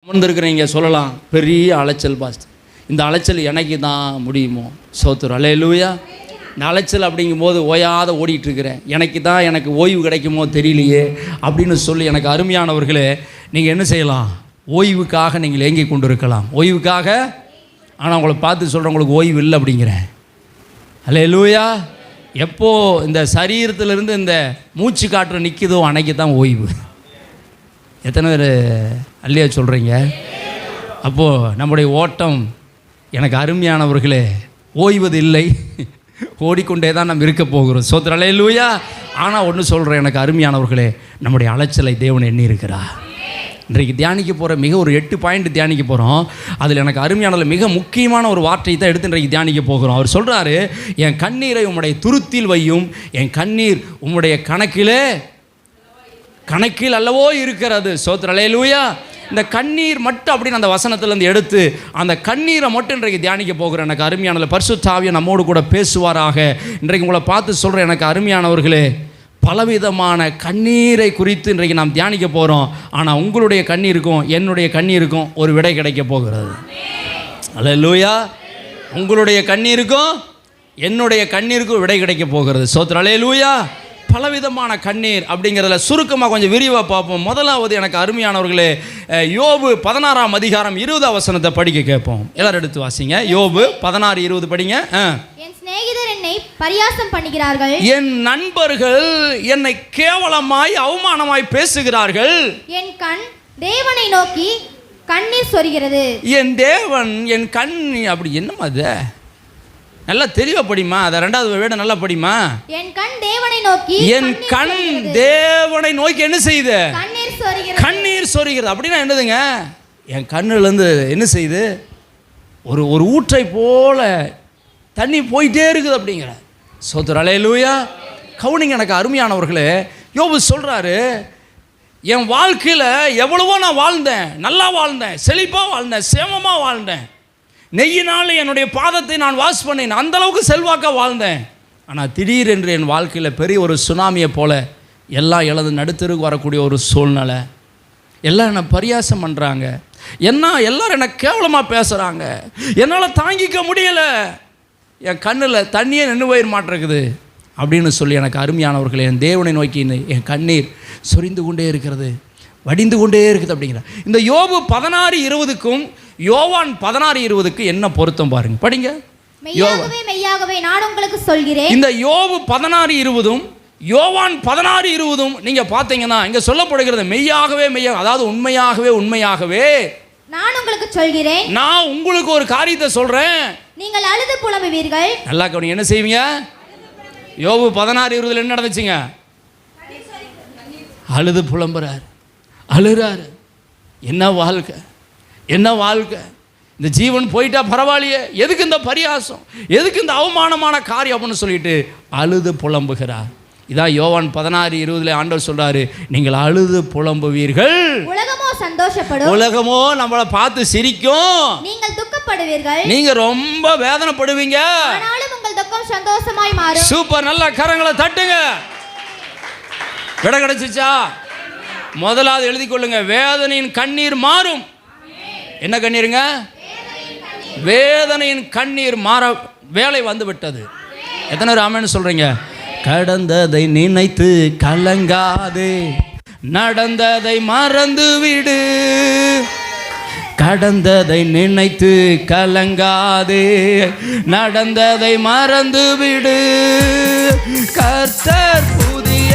அமர்ந்திருக்கிறீங்க சொல்லலாம், பெரிய அலைச்சல் பாஸ்டர், இந்த அலைச்சல் எனக்கு தான் முடியுமோ? சோத்துரு அல்லேலூயா. இந்த அலைச்சல் அப்படிங்கும்போது ஓயாத ஓடிட்டுருக்கிறேன், எனக்கு ஓய்வு கிடைக்குமோ தெரியலையே அப்படின்னு சொல்லி எனக்கு அருமையானவர்களே, நீங்கள் என்ன செய்யலாம்? ஓய்வுக்காக நீங்கள் ஏங்கி கொண்டு இருக்கலாம், ஓய்வுக்காக. ஆனால் உங்களை பார்த்து சொல்கிறேன், உங்களுக்கு ஓய்வு இல்லை அப்படிங்கிறேன். அல்லேலூயா. எப்போ இந்த சரீரத்திலிருந்து இந்த மூச்சு காற்று நிற்குதோ அன்னைக்கு தான் ஓய்வு. எத்தனை பேர் அல்லையா சொல்கிறீங்க? அப்போது நம்முடைய ஓட்டம் எனக்கு அருமையானவர்களே ஓய்வது இல்லை, ஓடிக்கொண்டே தான் நம்ம இருக்க போகிறோம். சோத்திரம் அல்லேலூயா. ஆனால் ஒன்று சொல்கிறேன், எனக்கு அருமையானவர்களே, நம்முடைய அலைச்சலை தேவன் எண்ணி இருக்கிறார். இன்றைக்கு தியானிக்க போகிற மிக ஒரு 8 பாயிண்ட் தியானிக்க போகிறோம். அதில் எனக்கு அருமையானதில் மிக முக்கியமான ஒரு வார்த்தையை தான் எடுத்து இன்றைக்கு தியானிக்க போகிறோம். அவர் சொல்கிறாரு, என் கண்ணீரை உம்முடைய துருத்தில் வையும், என் கண்ணீர் உம்முடைய கணக்கில் அல்லவோ இருக்கிறது. சோத்திரம் அல்லேலூயா. இந்த கண்ணீர் மட்டும் அப்படின்னு அந்த வசனத்திலேருந்து எடுத்து அந்த கண்ணீரை மட்டும் இன்றைக்கு தியானிக்க போகிறேன். எனக்கு அருமையானதில் பரிசுத்த ஆவியானவர் நம்மோடு கூட பேசுவாராக. இன்றைக்கு உங்களை பார்த்து சொல்கிறேன், எனக்கு அருமையானவர்களே, பலவிதமான கண்ணீரை குறித்து இன்றைக்கு நாம் தியானிக்க போகிறோம். ஆனால் உங்களுடைய கண்ணீருக்கும் என்னுடைய கண்ணீருக்கும் ஒரு விடை கிடைக்க போகிறது. அல்லேலூயா. உங்களுடைய கண்ணீருக்கும் என்னுடைய கண்ணீருக்கும் விடை கிடைக்க போகிறது. சோத்திரம் அல்லேலூயா. பலவிதமான கண்ணீர் அப்படிங்கிறதுல சுருக்கமாக கொஞ்சம் விரிவாக பார்ப்போம். முதலாவது எனக்கு அருமையானவர்களே, யோபு 16ஆம் அதிகாரம் 20ஆம் வசனத்தை படிக்க கேட்போம். எல்லாரும் எடுத்து வாசிங்க. யோபு 16:20 படிங்க. என் சிநேகிதர் என்னை பரியாசம் பண்ணுகிறார்கள், என் நண்பர்கள் என்னை கேவலமாய் அவமானமாய் பேசுகிறார்கள். என் கண் தேவனை நோக்கி கண்ணீர் சொரிகிறது. என் தேவன் என் கண் அப்படி என்னமா அது? நல்லா தெளிவா படிமா, அதை 2வது வேட நல்லா படிமா. என் கண் தேவனை நோக்கி, என் கண் தேவனை நோக்கி என்ன செய்யுது? கண்ணீர் சொரிகிறது. கண்ணீர் சொரிகிறது அப்படின்னா என்னதுங்க? என் கண்ணுலேருந்து என்ன செய்யுது? ஒரு ஊற்றை போல தண்ணி போயிட்டே இருக்குது அப்படிங்கிற. சோத்திரம் அல்லேலூயா. கவுனிங்க எனக்கு அருமையானவர்களே, யோபு சொல்கிறாரு, என் வாழ்க்கையில் எவ்வளவோ நான் வாழ்ந்தேன், நல்லா வாழ்ந்தேன், செழிப்பாக வாழ்ந்தேன், சேமமாக வாழ்ந்தேன், நெய்யினால் என்னுடைய பாதத்தை நான் வாஷ் பண்ணேன், அந்தளவுக்கு செல்வாக்காக வாழ்ந்தேன். ஆனால் திடீரென்று என் வாழ்க்கையில் பெரிய ஒரு சுனாமியை போல் எல்லாம் இழந்து நடுத்தருக்கு வரக்கூடிய ஒரு சூழ்நிலை. எல்லாம் என்னை பரியாசம் பண்ணுறாங்க, எல்லோரும் என்னை கேவலமாக பேசுகிறாங்க, என்னால் தாங்கிக்க முடியலை, என் கண்ணில் தண்ணியே நின்று போயிட மாட்டேருக்குது அப்படின்னு சொல்லி எனக்கு அருமையானவர்களே, என் தேவனை நோக்கி என் கண்ணீர் சொரிந்து கொண்டே இருக்கிறது, வடிந்து கொண்டே இருக்குது அப்படிங்கிற. இந்த யோபு 16:20க்கும் யோவான் 16:20க்கு என்ன பொருத்தம் பாருங்க, படிங்க. மெய்யாகவே மெய்யாகவே நான் உங்களுக்கு சொல்கிறேன். இந்த யோபு 16:20ம் யோவான் 16:20ம் நீங்க பார்த்தீங்கன்னா இங்க சொல்லப்படுகிறது மெய்யாகவே மெய்யாக, அதாவது உண்மையாகவே நான் உங்களுக்கு சொல்கிறேன். நான் உங்களுக்கு ஒரு காரியத்தை சொல்றேன், நீங்கள் அழுது புலம்புவீர்கள். நல்லா கவனிங்க, என்ன செய்வீங்க? யோபு 16:20 என்ன நடந்துச்சுங்க? அழுது புலம்புறாரு, அழுறாரு. என்ன வாழ்க்கை, இந்த ஜீவன் போயிட்டா பரவாயில்லையே, எதுக்கு இந்த பரியாசம், எதுக்கு இந்த அவமானமான காரியம் அப்படின்னு சொல்லிட்டு அழுது புலம்புகிறார். இதான் யோவான் 16:20 ஆண்டவர் சொல்றாரு, நீங்கள் அழுது புலம்புவீர்கள், உலகமோ சந்தோஷப்படும், உலகமோ நம்மளை பார்த்து சிரிக்கும், நீங்கள் துக்கப்படுவீர்கள், நீங்க ரொம்ப வேதனைப்படுவீங்க, ஆனாலும் உங்கள் துக்கம் சந்தோஷமாய் மாறும். சூப்பர், நல்ல கரங்களை தட்டுங்க. விட கிடைச்சிச்சா? முதலாவது எழுதி கொள்ளுங்க, வேதனையின் கண்ணீர் மாறும். என்ன கண்ணீருங்க? வேதனையின் கண்ணீர் மாற வேலை வந்து விட்டது. எத்தனை பேர் ஆமென்னு சொல்றீங்க? கடந்ததை நினைத்து கலங்காதே, நடந்ததை மறந்து விடு, கடந்ததை நினைத்து கலங்காதே, நடந்ததை மறந்து விடு, கர்த்தர் புதிய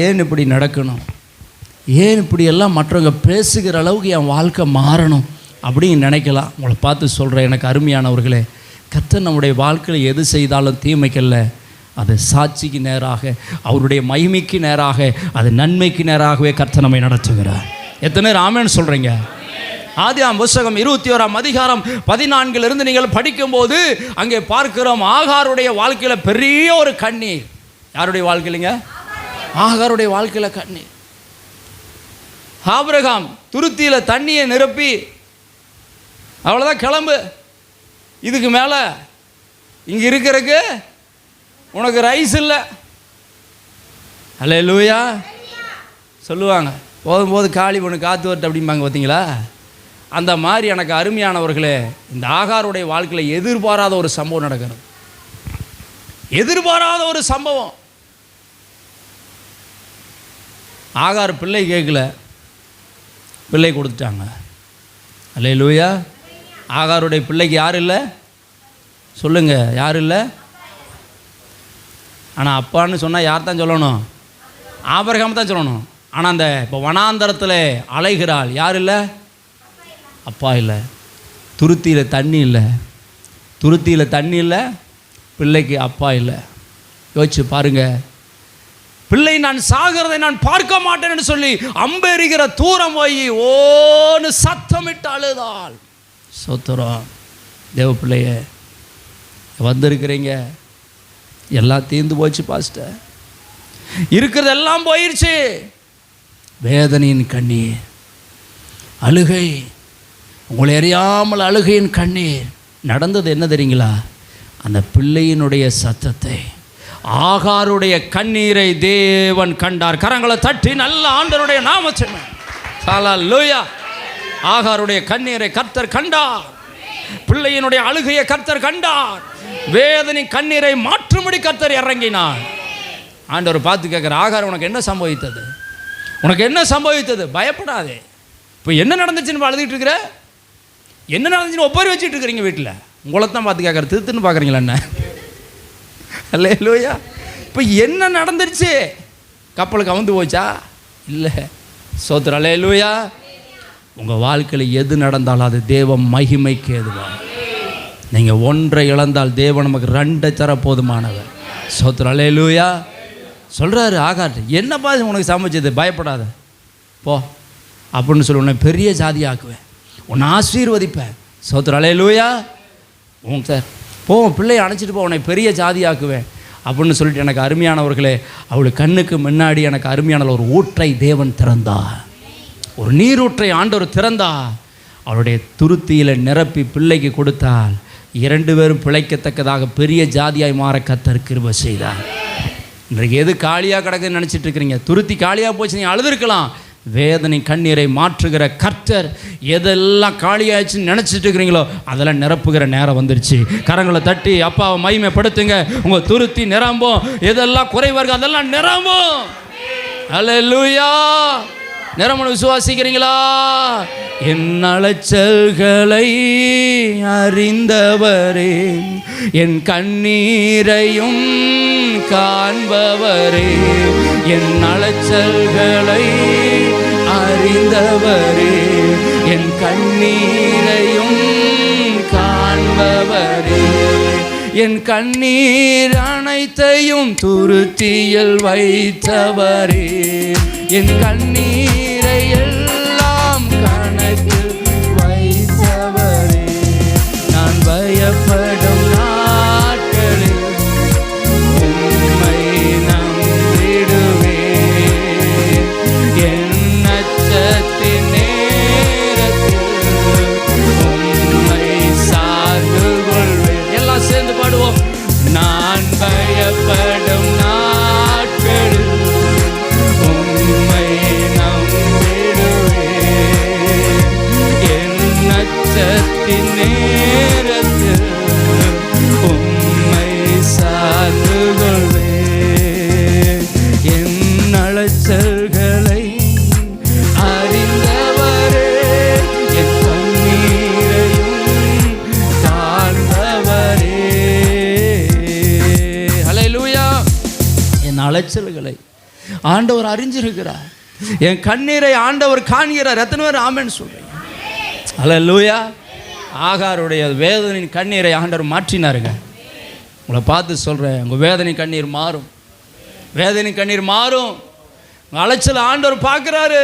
ஏன் இப்படி நடக்கணும், ஏன் இப்படி எல்லாம் மற்றவங்க பேசுகிற அளவுக்கு என் வாழ்க்கை மாறணும் அப்படின்னு நினைக்கலாம். உங்களை பார்த்து சொல்கிறேன், எனக்கு அருமையானவர்களே, கர்த்தர் நம்முடைய வாழ்க்கையில் எது செய்தாலும் தீமைக்கல்ல, அது சாட்சிக்கு நேராக, அவருடைய மகிமைக்கு நேராக, அது நன்மைக்கு நேராகவே கர்த்தர் நம்மை நடத்துகிறார். எத்தனை பேர் ஆமென் சொல்கிறீங்க? ஆதியாகமம் புத்தகம் 21ஆம் அதிகாரம் 14 நீங்கள் படிக்கும்போது அங்கே பார்க்கிறோம், ஆகாருடைய வாழ்க்கையில் பெரிய ஒரு கண்ணீர். யாருடைய வாழ்க்கையிலங்க? ஆகாருடைய வாழ்க்கையில் கண்ணீர். ஆபிரகாம் துருத்தியில் தண்ணியை நிரப்பி அவ்வளோதான் கிளம்பு, இதுக்கு மேலே இங்கே இருக்கிறதுக்கு உனக்கு ரைஸ் இல்லை. அல்லேலூயா சொல்லுவாங்க. போகும்போது காளி ஒன்று காத்து வரட்டு அப்படிம்பாங்க பார்த்தீங்களா? அந்த மாதிரி எனக்கு அருமையானவர்களே, இந்த ஆகாருடைய வாழ்க்கையில் எதிர்பாராத ஒரு சம்பவம் நடக்கிறது. எதிர்பாராத ஒரு சம்பவம். ஆகார் பிள்ளை கேட்கல, பிள்ளை கொடுத்துட்டாங்க. அல்லேலூயா. ஆகாருடைய பிள்ளைக்கு யார் இல்லை சொல்லுங்க? யார் இல்லை? ஆனால் அப்பான்னு சொன்னால் யார் தான் சொல்லணும்? ஆபிரகாம் தான் சொல்லணும். ஆனால் அந்த இப்போ வனாந்தரத்தில் அலைகிறாள், யார் இல்லை? அப்பா இல்லை. துருத்தியில் தண்ணி இல்லை, துருத்தியில் தண்ணி இல்லை, பிள்ளைக்கு அப்பா இல்லை. யோசிச்சு பாருங்க. பிள்ளை நான் சாகிறதை நான் பார்க்க மாட்டேன்னு சொல்லி அம்பெறிகிற தூரம் போய் ஓன்னு சத்தமிட்டு அழுதாள். சோத்திரம். தேவ பிள்ளைய வந்திருக்கிறீங்க, எல்லாம் தீர்ந்து போச்சு பாஸ்டர், இருக்கிறதெல்லாம் போயிடுச்சு. வேதனையின் கண்ணீர், அழுகை, உங்களை அறியாமல் அழுகையின் கண்ணீர். நடந்தது என்ன தெரியுங்களா? அந்த பிள்ளையினுடைய சத்தத்தை, ஆகாருடைய கண்ணீரை தேவன் கண்டார். கரங்களை தட்டி நல்ல ஆண்டவருடைய நாமத்தை. ஹல்லேலூயா. ஆகாருடைய கண்ணீரை கர்த்தர் கண்டார், பிள்ளையினுடைய அழுகையை கர்த்தர் கண்டார், வேதனை கண்ணீரை மாற்றும்படி கர்த்தர் இறங்கினார். ஆண்டவர் பார்த்து கேட்குற, ஆகார் உனக்கு என்ன சம்பவித்தது? உனக்கு என்ன சம்பவித்தது? பயப்படாதே. இப்போ என்ன நடந்துச்சுன்னு அழுதுகிட்டு இருக்கிற? என்ன நடந்துச்சுன்னு ஒப்பாரி வச்சுட்டு இருக்கிறீங்க வீட்டில்? உங்களை தான் பார்த்து கேட்குற, திருத்துன்னு பார்க்குறீங்களா என்ன? அல்லேலூயா. இப்போ என்ன நடந்துருச்சு? கப்பலுக்கு அவுந்து போச்சா? இல்லை. சோத்திரம். அல்லேலூயா. உங்கள் வாழ்க்கையில் எது நடந்தாலும் அது தேவ மகிமைக்கு எதுவா. நீங்கள் ஒன்றை இழந்தால் தேவன் நமக்கு 2 தர போதுமானவர். சோத்திரம். அல்லேலூயா. சொல்கிறாரு ஆகார், என்னப்பா உனக்கு சமைச்சது? பயப்படாத போ அப்படின்னு சொல்லி உன்னை பெரிய ஜாதியாக்குவேன், உன்னை ஆசீர்வதிப்பேன். சோத்திரம். அல்லேலூயா. சார் போ, பிள்ளையை அணைச்சிட்டு போ, உன்னை பெரிய ஜாதியாக்குவேன் அப்படின்னு சொல்லிட்டு எனக்கு அருமையானவர்களே, அவளுக்கு கண்ணுக்கு முன்னாடி எனக்கு அருமையான ஒரு ஊற்றை தேவன் திறந்தா, ஒரு நீரூற்றை ஆண்டவர் திறந்தா, அவளுடைய துருத்தியில் நிரப்பி பிள்ளைக்கு கொடுத்தால் 2 பேரும் பிழைக்கத்தக்கதாக பெரிய ஜாதியாய் மாற கர்த்தர் கிருபை செய்தார். இன்றைக்கு எது காலியாக கிடக்குன்னு நினச்சிட்டு இருக்கிறீங்க? துருத்தி காலியாக போச்சு, நீங்கள் அழுதுருக்கலாம். வேதனை கண்ணீரை மாற்றுகிற கர்த்தர் எதெல்லாம் காலியாச்சுன்னு நினச்சிட்டு இருக்கிறீங்களோ அதெல்லாம் நிரப்புகிற நேரம் வந்துருச்சு. கரங்களை தட்டி அப்பாவை மகிமைப்படுத்துங்க. உங்கள் துருத்தி நிரம்பும், எதெல்லாம் குறைவார்கள் அதெல்லாம் நிரம்பும். அல்லேலூயா. நிரம்பணும். விசுவாசிக்கிறீங்களா? என் அலைச்சல்களை அறிந்தவரே, என் கண்ணீரையும் காண்பவரே, என் அலைச்சல்களை அறிந்தவரே, என் கண்ணீரையும் காண்பவரே, என் கண்ணீர் அனைத்தையும் துருத்தியில் வைத்தவரே, என் கண்ணீரை எல்லாம் கணக்கில் வைத்தவரே, நான் பயப்படும் நாட்களில் உம்மை நம்பிடுவேன், என் அச்சத்தின் நேரத்தில் உம்மை சார்ந்து கொள்வேன். எல்லாம் சேர்ந்து பாடுவோம். நான் பயப்படும் நாட்களில் உம்மை நம்பிடுவேன், என் அச்சத்தின் நேரத்தில் உம்மை சார்ந்து கொள்வேன், என் அலைச்சல்களை அறிந்தவரே, என் கண்ணீரையும் காண்பவரே. ஹல்லேலூயா. என் அலைச்சல்களை ஆண்டவர் அறிஞ்சிருக்கிறார், என் கண்ணீரை ஆண்டவர் காண்கிறார். எத்தனை பேர் ஆமென் சொல்றீங்க? அல்லேலூயா. ஆகாருடைய வேதனையின் கண்ணீரை ஆண்டவர் மாற்றினாருங்க. உங்களை பார்த்து சொல்கிறேன், உங்கள் வேதனை கண்ணீர் மாறும். வேதனை கண்ணீர் மாறும். உங்கள் அலைச்சல் ஆண்டவர் பார்க்குறாரு.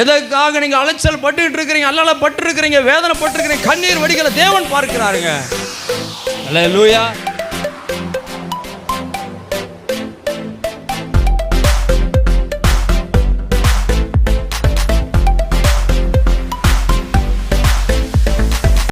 எதற்காக நீங்கள் அலைச்சல் பட்டுக்கிட்டு இருக்கிறீங்க, அல்ல பட்டு இருக்கிறீங்க, வேதனை பட்டு இருக்கிறீங்க, கண்ணீர் வடிகளை தேவன் பார்க்கிறாருங்க. அல்லேலூயா.